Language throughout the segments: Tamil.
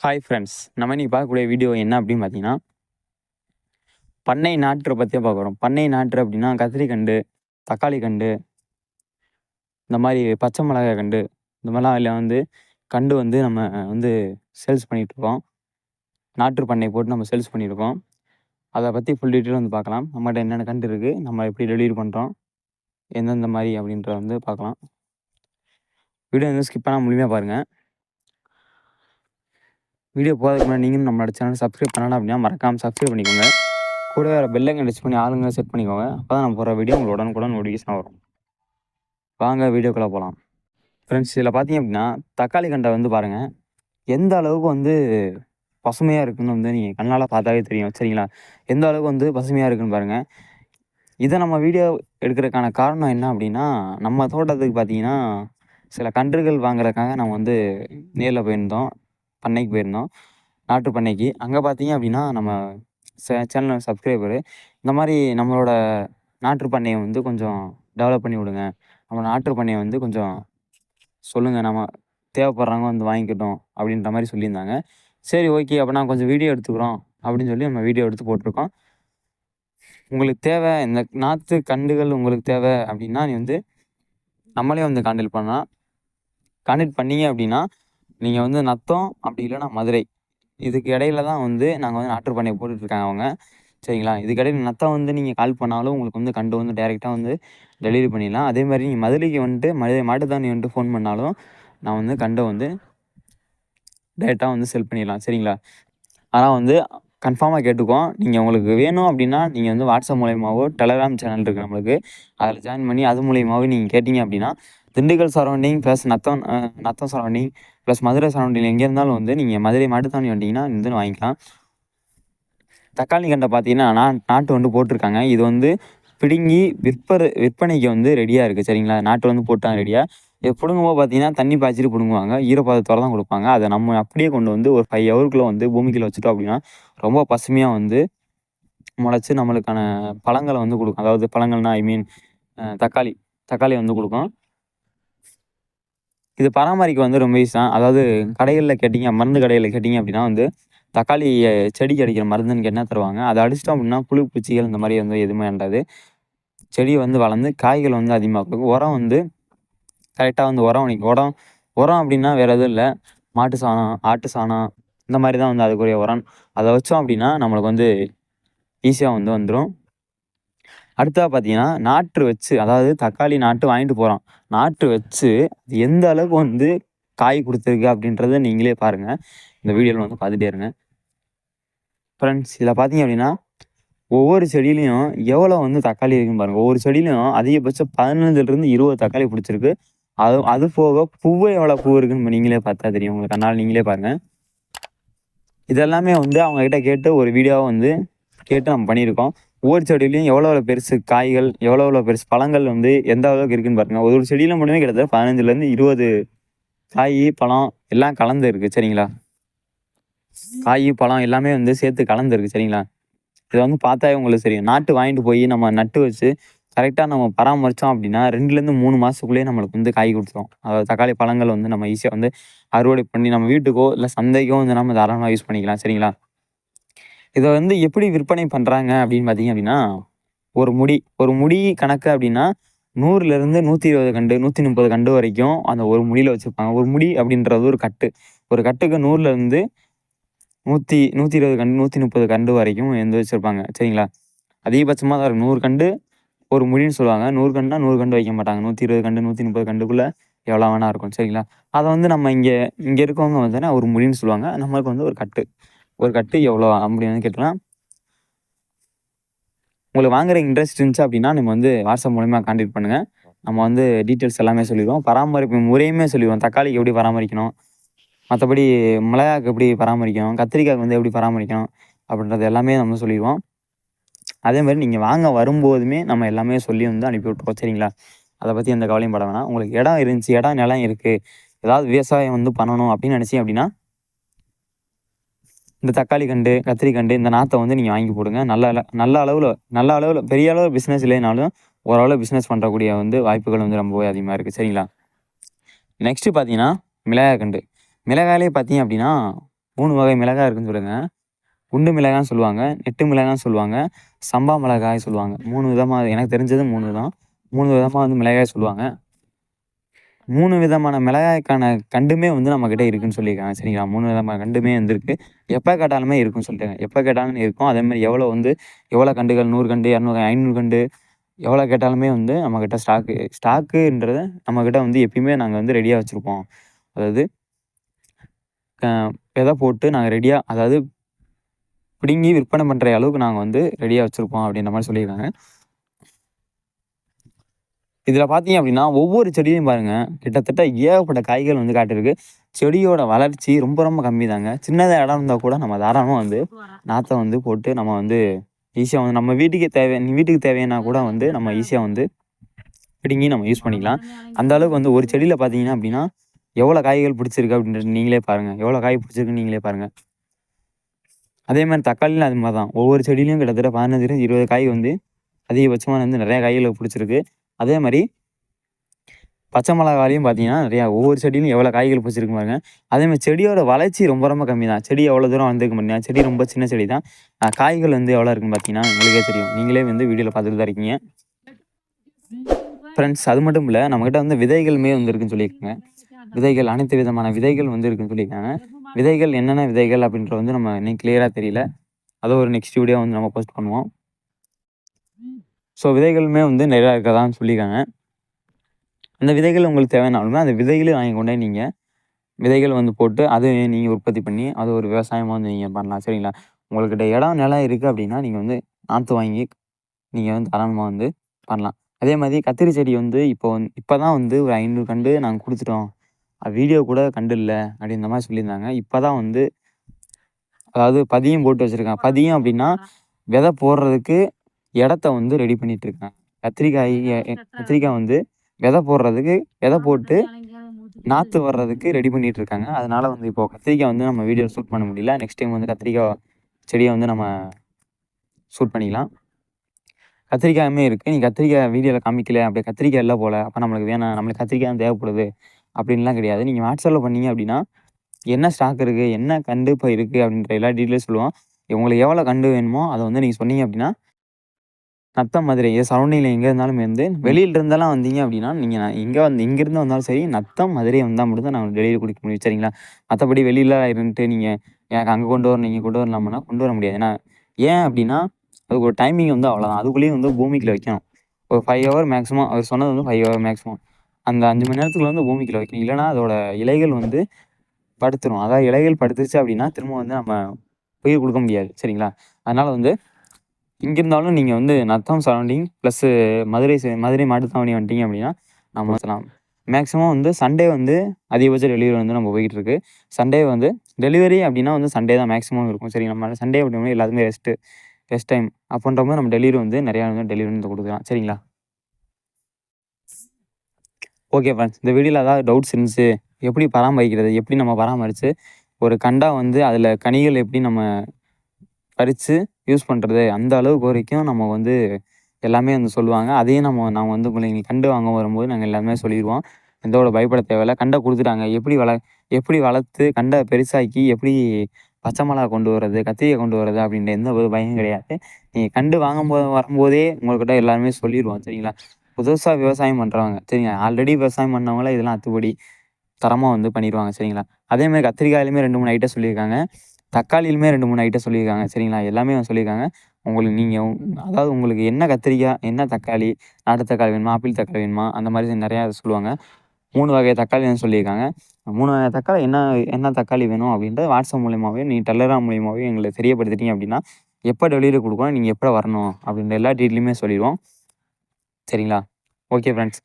ஹாய் ஃப்ரெண்ட்ஸ், நம்ம இன்னைக்கு பார்க்கக்கூடிய வீடியோ என்ன அப்படின்னு பார்த்தீங்கன்னா, பண்ணை நாற்றை பற்றியே பார்க்க போகிறோம். பண்ணை நாற்று அப்படின்னா கத்திரிக்கண்டு, தக்காளி கண்டு, இந்த மாதிரி பச்சை மிளகாய் கண்டு, இந்த மாதிரிலாம் அதில் வந்து கண்டு வந்து நம்ம வந்து சேல்ஸ் பண்ணிகிட்ருக்கோம். நாற்று பண்ணை போட்டு நம்ம சேல்ஸ் பண்ணியிருக்கோம். அதை பற்றி ஃபுல் டீட்டெயில் வந்து பார்க்கலாம். நம்மகிட்ட என்னென்ன கண்டு இருக்குது, நம்ம எப்படி டெலிவரி பண்ணுறோம், எந்தெந்த மாதிரி அப்படின்றத வந்து பார்க்கலாம். வீடியோ வந்து ஸ்கிப் பண்ணால் முழுமையாக பாருங்கள். வீடியோ போகிறதுக்கு முன்னாடி நீங்களும் நம்மளோட சேனல் சப்ஸ்கிரைப் பண்ணலாம் அப்படின்னா மறக்காமல் சப்ஸ்கிரைப் பண்ணிக்கோங்க. கூட வேறு பெல்லைக்கன் டச் பண்ணி ஆளுங்க செட் பண்ணிக்கோங்க. அப்போ தான் நம்ம போகிற வீடியோ உங்களுக்கு உடனுக்குடன் நோட்டிஃபிகேஷன் வரும். வாங்க வீடியோக்குள்ளே போகலாம். ஃப்ரெண்ட்ஸ், இதில் பார்த்தீங்க அப்படின்னா தக்காளி கண்டை வந்து பாருங்கள், எந்த அளவுக்கு வந்து பசுமையாக இருக்குதுன்னு வந்து நீங்கள் கண்ணால் பார்த்தாவே தெரியும். சரிங்களா? எந்த அளவுக்கு வந்து பசுமையாக இருக்குதுன்னு பாருங்கள். இதை நம்ம வீடியோ எடுக்கிறதுக்கான காரணம் என்ன அப்படின்னா, நம்ம தோட்டத்துக்கு பார்த்தீங்கன்னா சில கன்றுகள் வாங்குறதுக்காக நம்ம வந்து நேரில் போயிருந்தோம், பண்ணைக்கு போயிருந்தோம், நாட்டு பண்ணைக்கு. அங்கே பார்த்தீங்க அப்படின்னா நம்ம சேனல் சப்ஸ்கிரைபரு இந்த மாதிரி நம்மளோட நாட்டு பண்ணையை வந்து கொஞ்சம் டெவலப் பண்ணி விடுங்க, நம்ம நாட்டு பண்ணையை வந்து கொஞ்சம் சொல்லுங்கள், நம்ம தேவைப்படுறவங்க வந்து வாங்கிக்கிட்டோம் அப்படின்ற மாதிரி சொல்லியிருந்தாங்க. சரி, ஓகே, அப்போ நான் கொஞ்சம் வீடியோ எடுத்துக்கிறோம் அப்படின்னு சொல்லி நம்ம வீடியோ எடுத்து போட்டிருக்கோம். உங்களுக்கு தேவை இந்த நாற்று கண்டுகள் உங்களுக்கு தேவை அப்படின்னா நீ வந்து நம்மளே வந்து கான்டெக்ட் பண்ணீங்க அப்படின்னா நீங்கள் வந்து நத்தம் அப்படி இல்லைன்னா மதுரை, இதுக்கு இடையில தான் வந்து நாங்கள் வந்து நாட்டு பண்ணையை போட்டுட்ருக்காங்க அவங்க. சரிங்களா? இதுக்கு இடையில நத்தம் வந்து நீங்கள் கால் பண்ணாலும் உங்களுக்கு வந்து கண்டு வந்து டைரெக்டாக வந்து டெலிவரி பண்ணிடலாம். அதே மாதிரி நீங்கள் மதுரைக்கு வந்துட்டு மாட்டுத்தாவணி வந்துட்டு ஃபோன் பண்ணாலும் நான் வந்து கண்டை வந்து டைரெக்டாக வந்து செல் பண்ணிடலாம். சரிங்களா? ஆனால் வந்து கன்ஃபார்மாக கேட்டுக்குவோம். நீங்கள் உங்களுக்கு வேணும் அப்படின்னா நீங்கள் வந்து வாட்ஸ்அப் மூலியமாகவோ டெலகிராம் சேனல் இருக்குது நம்மளுக்கு, அதில் ஜாயின் பண்ணி அது மூலியமாகவே நீங்கள் கேட்டிங்க அப்படின்னா Dindigul surrounding plus Natham surrounding plus Madurai surrounding எங்கே இருந்தாலும் வந்து நீங்கள் மதுரை மாட்டுத்தாவணி வந்துட்டிங்கன்னா வந்து வாங்கிக்கலாம். தக்காளி கண்டை பார்த்தீங்கன்னா நாட்டு வந்து போட்டிருக்காங்க. இது வந்து பிடுங்கி விற்பனைக்கு வந்து ரெடியாக இருக்குது. சரிங்களா? நாட்டு வந்து போட்டாங்க ரெடியாக. இது பிடுங்கும்போது பார்த்தீங்கன்னா தண்ணி பாய்ச்சிட்டு பிடுங்குவாங்க, ஈரப்பதத்தோடு தான் கொடுப்பாங்க. அதை நம்ம அப்படியே கொண்டு வந்து ஒரு 5 ஹவருக்குள்ளே வந்து பூமிக்குள்ளே வச்சுட்டோம் அப்படின்னா ரொம்ப பசுமையாக வந்து முளைச்சி நம்மளுக்கான பழங்களை வந்து கொடுக்கும். அதாவது பழங்கள்னா தக்காளி வந்து கொடுக்கும். இது பராமரிக்க வந்து ரொம்ப ஈஸி தான். அதாவது மருந்து கடைகளில் கேட்டிங்க அப்படின்னா வந்து தக்காளி செடிக்கு அடிக்கிற மருந்துன்னு என்ன தருவாங்க. அதை அடிச்சிட்டோம் அப்படின்னா புழு பூச்சிகள் இந்த மாதிரி வந்து எதுவுமே வேண்டாது. செடி வந்து வளர்ந்து காய்கள் வந்து அதிகமாக கொடுக்கும். உரம் வந்து கரெக்டாக வந்து உரம் அப்படின்னா வேறு எதுவும் இல்லை, மாட்டு சாணம், ஆட்டு சாணம், இந்த மாதிரி தான் வந்து அதுக்குரிய உரம். அதை வச்சோம் அப்படின்னா நம்மளுக்கு வந்து ஈஸியாக வந்து வந்துடும். அடுத்ததாக பார்த்தீங்கன்னா நாற்று வச்சு, அதாவது தக்காளி நாட்டு வாங்கிட்டு போகிறோம், நாற்று வச்சு எந்த அளவுக்கு வந்து காய் கொடுத்துருக்கு அப்படின்றத நீங்களே பாருங்கள். இந்த வீடியோவில் வந்து பார்த்துட்டே இருங்க. ஃப்ரெண்ட்ஸ், இதில் பார்த்தீங்க அப்படின்னா ஒவ்வொரு செடியிலையும் எவ்வளோ வந்து தக்காளி இருக்குன்னு பாருங்கள். ஒவ்வொரு செடியிலையும் அதிகபட்சம் 15லேருந்து 20 தக்காளி பிடிச்சிருக்கு. அது போக பூவே எவ்வளோ பூ இருக்குன்னு நீங்களே பார்த்தா தெரியும். உங்களுக்கு கண்ணால் நீங்களே பாருங்கள். இதெல்லாமே வந்து அவங்கக்கிட்ட கேட்டு ஒரு வீடியோவை வந்து கேட்டு நம்ம பண்ணியிருக்கோம். ஒவ்வொரு செடியிலையும் எவ்வளோ பெருசு காய்கள், எவ்வளோ பெருசு பழங்கள் வந்து எந்த அளவுக்கு இருக்குதுன்னு பாருங்கள். ஒரு செடியில் மட்டுமே கிட்டத்தட்ட 15லேருந்து 20 காய், பழம் எல்லாம் கலந்து இருக்குது. சரிங்களா? காய், பழம் எல்லாமே வந்து சேர்த்து கலந்து இருக்குது. சரிங்களா? இதை வந்து பார்த்தாவே உங்களுக்கு தெரியும். நாட்டு வாங்கிட்டு போய் நம்ம நட்டு வச்சு கரெக்டாக நம்ம பராமரித்தோம் அப்படின்னா 2லேருந்து 3 மாதத்துக்குள்ளேயே நம்மளுக்கு வந்து காய் கொடுத்துரும். அதாவது தக்காளி பழங்கள் வந்து நம்ம ஈஸியாக வந்து அறுவடை பண்ணி நம்ம வீட்டுக்கோ இல்லை சந்தைக்கோ வந்து நம்ம தாராளமாக யூஸ் பண்ணிக்கலாம். சரிங்களா? இதை வந்து எப்படி விற்பனை பண்ணுறாங்க அப்படின்னு பார்த்தீங்க அப்படின்னா, ஒரு முடி கணக்கு அப்படின்னா 100லேருந்து 120 கண்டு, 130 கண்டு வரைக்கும் அந்த ஒரு முடியில் வச்சுருப்பாங்க. ஒரு முடி அப்படின்றது ஒரு கட்டுக்கு 100லேருந்து 120 கண்டு, 130 கண்டு வரைக்கும் வந்து வச்சுருப்பாங்க. சரிங்களா? அதிகபட்சமாக தான் 100 கண்டு ஒரு முடின்னு சொல்லுவாங்க. 100 கண்டுனா 100 கண்டு வைக்க மாட்டாங்க. 120 கண்டு, 130 கண்டுக்குள்ளே எவ்வளோ வேணா இருக்கும். சரிங்களா? அதை வந்து நம்ம இங்கே இருக்கவங்க வந்து ஒரு முடின்னு சொல்லுவாங்க. நம்மளுக்கு வந்து ஒரு கட்டு எவ்வளோ அப்படி வந்து கேட்டலாம். உங்களுக்கு வாங்குற இன்ட்ரெஸ்ட் இருந்துச்சு அப்படின்னா நம்ம வந்து வாட்ஸ்அப் மூலமாக கான்டெக்ட் பண்ணுங்கள். நம்ம வந்து டீட்டெயில்ஸ் எல்லாமே சொல்லிடுவோம். பராமரிப்பு முறையுமே சொல்லிடுவோம். தக்காளிக்கு எப்படி பராமரிக்கணும், மற்றபடி மிளகாய்க்கு எப்படி பராமரிக்கணும், கத்திரிக்காய்க்கு வந்து எப்படி பராமரிக்கணும் அப்படின்றது எல்லாமே நம்ம சொல்லிடுவோம். அதே மாதிரி நீங்கள் வாங்க வரும்போதுமே நம்ம எல்லாமே சொல்லி வந்து அனுப்பி விட்ருவோம். சரிங்களா? அதை பற்றி எந்த கவலையும் பட வேணாம். உங்களுக்கு நிலம் இருக்குது, ஏதாவது விவசாயம் வந்து பண்ணணும் அப்படின்னு நினச்சி அப்படின்னா இந்த தக்காளி கண்டு, கத்திரிக்கண்டு, இந்த நாற்றை வந்து நீங்கள் வாங்கி போடுங்க. நல்ல அளவில் பெரிய அளவு பிஸ்னஸ் இல்லைனாலும் ஓரளவு பிஸ்னஸ் பண்ணுறக்கூடிய வந்து வாய்ப்புகள் வந்து ரொம்பவே அதிகமாக இருக்குது. சரிங்களா? நெக்ஸ்ட்டு பார்த்தீங்கன்னா மிளகாய் கண்டு. மிளகாயிலே பார்த்தீங்க அப்படின்னா 3 வகை மிளகாய் இருக்குன்னு சொல்லுங்க. குண்டு மிளகாய்ன்னு சொல்லுவாங்க, நெட்டு மிளகாய்ன்னு சொல்லுவாங்க, சம்பா மிளகாய் சொல்லுவாங்க. 3 விதமா எனக்கு தெரிஞ்சது 3 தான். 3 விதமா வந்து மிளகாய் சொல்லுவாங்க. 3 விதமான மிளகாய்க்கான கண்டுமே வந்து நம்மகிட்ட இருக்குன்னு சொல்லியிருக்காங்க. சரிங்களா? 3 விதமான கண்டுமே வந்து இருக்கு. எப்ப கேட்டாலுமே இருக்குன்னு சொல்லிட்டாங்க. எப்ப கேட்டாலும் இருக்கும். அதேமாரி எவ்வளோ கண்டுகள் 100 கண்டு, 200 500 கண்டு எவ்வளோ கேட்டாலுமே வந்து நம்மகிட்ட ஸ்டாக்குன்றது நம்மகிட்ட வந்து எப்பயுமே நாங்க வந்து ரெடியா வச்சிருப்போம். அதாவது க விதை போட்டு நாங்க ரெடியா அதாவது பிடுங்கி விற்பனை பண்ற அளவுக்கு நாங்க வந்து ரெடியா வச்சிருப்போம் அப்படின்ற மாரி சொல்லியிருக்காங்க. இதில பார்த்தீங்க அப்படின்னா, ஒவ்வொரு செடியிலும் பாருங்க, கிட்டத்தட்ட ஏகப்பட்ட காய்கள் வந்து காட்டியிருக்கு. செடியோட வளர்ச்சி ரொம்ப ரொம்ப கம்மி தாங்க. சின்னதா இடம் இருந்தா கூட நம்ம தாராளமா வந்து நாத்த வந்து போட்டு நம்ம வந்து ஈஸியா வந்து நம்ம வீட்டுக்கு தேவையானா கூட வந்து நம்ம ஈஸியா வந்து பிடுங்கி நம்ம யூஸ் பண்ணிக்கலாம். அந்த அளவுக்கு வந்து ஒரு செடியில பார்த்தீங்கன்னா அப்படின்னா, எவ்வளோ காய்கள் பிடிச்சிருக்கு அப்படின்றது நீங்களே பாருங்க. எவ்வளோ காய் பிடிச்சிருக்குன்னு நீங்களே பாருங்க. அதே மாரி தக்காளியும் அது மாரி தான். ஒவ்வொரு செடியிலயும் கிட்டத்தட்ட 15 20 காய் வந்து அதிகபட்சமா வந்து நிறைய காய்கள் பிடிச்சிருக்கு. அதே மாரி பச்சை மிளகாலையும் பார்த்தீங்கன்னா, நிறையா ஒவ்வொரு செடியிலும் எவ்வளோ காய்கள் பிடிச்சிருக்கு பாருங்க. அதேமாரி செடியோட வளர்ச்சி ரொம்ப ரொம்ப கம்மி தான். செடி எவ்வளோ தூரம் வளர்ந்துருக்கு பார்த்தீங்கன்னா, செடி ரொம்ப சின்ன செடி தான். காய்கள் வந்து எவ்வளோ இருக்குன்னு பார்த்தீங்கன்னா, உங்களுக்கே தெரியும். நீங்களே வந்து வீடியோல பார்த்துட்டு தான் இருக்கீங்க. ஃப்ரெண்ட்ஸ் அது மட்டும் இல்ல, நம்மகிட்ட வந்து விதைகளுமே வந்து இருக்குன்னு சொல்லியிருக்காங்க. விதைகள் அனைத்து விதமான விதைகள் வந்து இருக்குன்னு சொல்லியிருக்காங்க. விதைகள் என்னென்ன விதைகள் அப்படின்றது வந்து நம்ம இன்னும் கிளியரா தெரியல. அத ஒரு நெக்ஸ்ட் வீடியோ வந்து நம்ம போஸ்ட் பண்ணுவோம். ஸோ விதைகளுமே வந்து நிறையா இருக்கதான்னு சொல்லியிருக்காங்க. அந்த விதைகள் உங்களுக்கு தேவைனாலுமே அந்த விதைகளையும் வாங்கி கொண்டே நீங்க விதைகள் வந்து போட்டு அதை நீங்க உற்பத்தி பண்ணி அது ஒரு விவசாயமா வந்து நீங்க பண்ணலாம். சரிங்களா? உங்கள்கிட்ட இடம், நிலம் இருக்கு அப்படின்னா, நீங்க வந்து நாத்து வாங்கி நீங்க வந்து தாராளமா வந்து பண்ணலாம். அதே மாதிரி கத்திரி செடி வந்து இப்பதான் வந்து ஒரு 500 கண்டு நாங்க குடுத்துட்டோம். வீடியோ கூட கண்டு இல்ல அப்படின்ற மாரி சொல்லியிருந்தாங்க. இப்பதான் வந்து அதாவது பதியம் போட்டு வச்சிருக்காங்க. பதியம் அப்படின்னா, விதை போடுறதுக்கு இடத்த வந்து ரெடி பண்ணிட்டு இருக்காங்க. கத்திரிக்காய் வந்து விதை போடுறதுக்கு விதை போட்டு நாத்து வர்றதுக்கு ரெடி பண்ணிட்டு இருக்காங்க. அதனால வந்து இப்போ கத்திரிக்காய் வந்து நம்ம வீடியோ ஷூட் பண்ண முடியல. நெக்ஸ்ட் டைம் வந்து கத்திரிக்காய் செடிய வந்து நம்ம ஷூட் பண்ணிக்கலாம். கத்திரிக்காயுமே இருக்கு. நீங்க கத்திரிக்காய் வீடியோல காமிக்கல, அப்படியே கத்திரிக்காய் இல்ல போல. அப்ப நம்மளுக்கு வேணாம். நம்மளுக்கு கத்திரிக்காய் தான் தேவைப்படுது அப்படின்லாம் கிடையாது. நீங்க வாட்ஸ்அப்ல பண்ணீங்க அப்படின்னா, என்ன ஸ்டாக் இருக்கு, என்ன கண்டு இப்ப இருக்கு அப்படின்ற எல்லா டீட்டெயில்ஸ் சொல்லுவோம். உங்களுக்கு எவ்வளோ கண்டு வேணுமோ அத வந்து நீங்க சொன்னீங்க அப்படின்னா, நத்தம் மதுரை சரௌண்டிங்ல எங்க இருந்தாலும் வந்து வெளியில இருந்தெல்லாம் வந்தீங்க அப்படின்னா, நீங்க இங்கிருந்து வந்தாலும் சரி, நத்தம் மதுரை வந்தா மட்டும் தான் நான் டெலிவரி குடுக்க முடியும். சரிங்களா? மத்தபடி வெளியில இருந்துட்டு நீங்க எனக்கு அங்க கொண்டு வரணும், இங்க கொண்டு வரலாம்னா கொண்டு வர முடியாது. ஏன் அப்படின்னா, அதுக்கு ஒரு டைமிங் வந்து அவ்வளோதான். அதுக்குள்ளேயும் வந்து பூமிக்குள்ள வைக்கணும். ஒரு 5 ஹவர் மேக்ஸிமம் அவர் சொன்னது வந்து 5 ஹவர் மேக்ஸிமம். அந்த 5 மணி நேரத்துக்குள்ள வந்து பூமிக்குள்ள வைக்கணும். இல்லன்னா அதோட இலைகள் வந்து படுத்துரும். அதாவது இலைகள் படுத்துருச்சு அப்படின்னா, திரும்ப வந்து நம்ம உயிர் குடுக்க முடியாது. சரிங்களா? அதனால வந்து இங்க இருந்தாலும் நீங்க வந்து நத்தம் சரௌண்டிங் ப்ளஸ் மதுரை மாட்டுத்தாவணி வந்துட்டீங்க அப்படின்னா, நம்ம வச்சலாம். மேக்ஸிமம் வந்து சண்டே வந்து அதிகபட்ச டெலிவரி வந்து நம்ம போயிட்டு இருக்கு. சண்டே வந்து டெலிவரி அப்படின்னா வந்து சண்டே தான் மேக்ஸிமம் இருக்கும். சரி நம்ம சண்டே அப்படின்னா எல்லாத்துக்குமே ரெஸ்ட் டைம். அப்பன்றபோது நம்ம டெலிவரி வந்து நிறையா வந்து டெலிவரி வந்து குடுக்கலாம். சரிங்களா? Okay friends. இந்த வீடியோல ஏதாவது டவுட்ஸ் இருந்துச்சு, எப்படி பராமரிக்கிறது? எப்படி நம்ம பராமரிச்சு ஒரு கண்டா வந்து அதில கனிகள் எப்படி நம்ம பறிச்சு யூஸ் பண்றது? அந்த அளவுக்கு வரைக்கும் நம்ம வந்து எல்லாமே வந்து சொல்லுவாங்க. அதையும் நாங்க வந்து உங்களுக்கு கண்டு வாங்க வரும்போது நாங்க எல்லாமே சொல்லிருவோம். எந்த ஒரு பயப்பட தேவையில்ல. கண்ட குடுத்துட்டாங்க. எப்படி வளர்த்து கண்ட பெருசாக்கி எப்படி பச்சை மிளகா கொண்டு வரது, கத்திரிக்காய் கொண்டு வரது அப்படின்ற எந்த ஒரு பயமும் கிடையாது. நீங்க கண்டு வரும்போதே உங்கள்கிட்ட எல்லாருமே சொல்லிருவோம். சரிங்களா? புதுசா விவசாயம் பண்றவங்க சரிங்களா? ஆல்ரெடி விவசாயம் பண்ணவங்கலாம் இதெல்லாம் அத்துப்படி தரமா வந்து பண்ணிருவாங்க. சரிங்களா? அதே மாரி கத்திரிக்காயிலுமே 2, 3 ஐட்டம் சொல்லியிருக்காங்க. தக்காளியிலுமே 2, 3 ஐட்டம் சொல்லியிருக்காங்க. சரிங்களா? எல்லாமே சொல்லியிருக்காங்க. உங்களுக்கு நீங்க அதாவது உங்களுக்கு என்ன கத்திரிக்காய், என்ன தக்காளி, நாட்டு தக்காளி வேணுமா? ஆப்பிள் தக்காளி வேணுமா? அந்த மாரி நிறையா சொல்லுவாங்க. 3 வகை தக்காளின்னு சொல்லியிருக்காங்க. 3 வகை தக்காளி என்ன என்ன தக்காளி வேணும் அப்படின்ட்டு வாட்ஸ்அப் மூலியமாவே, நீங்க டெலகிராம் மூலியமாவே எங்களுக்கு தெரியப்படுத்திட்டீங்க அப்படின்னா, எப்போ டெலிவரி குடுக்கணும், நீங்க எப்போ வரணும் அப்படின்ற எல்லா டீட்டெயிலுமே சொல்லிருவோம். சரிங்களா? Okay friends.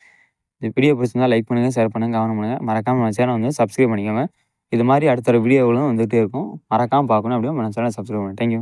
இந்த வீடியோ பிடிச்சிருந்தா லைக் பண்ணுங்க, ஷேர் பண்ணுங்க, கமெண்ட் பண்ணுங்க. மறக்காம நம்ம சேனல் வந்து சப்ஸ்கிரைப் பண்ணிக்கோங்க. இது மாரி அடுத்த வீடியோகளும் வந்துகிட்டே இருக்கும். மறக்காம பார்க்கணும் அப்படின்னா நம்ம சேனலை சப்ஸ்கிரைப் பண்ணுங்க. Thank you.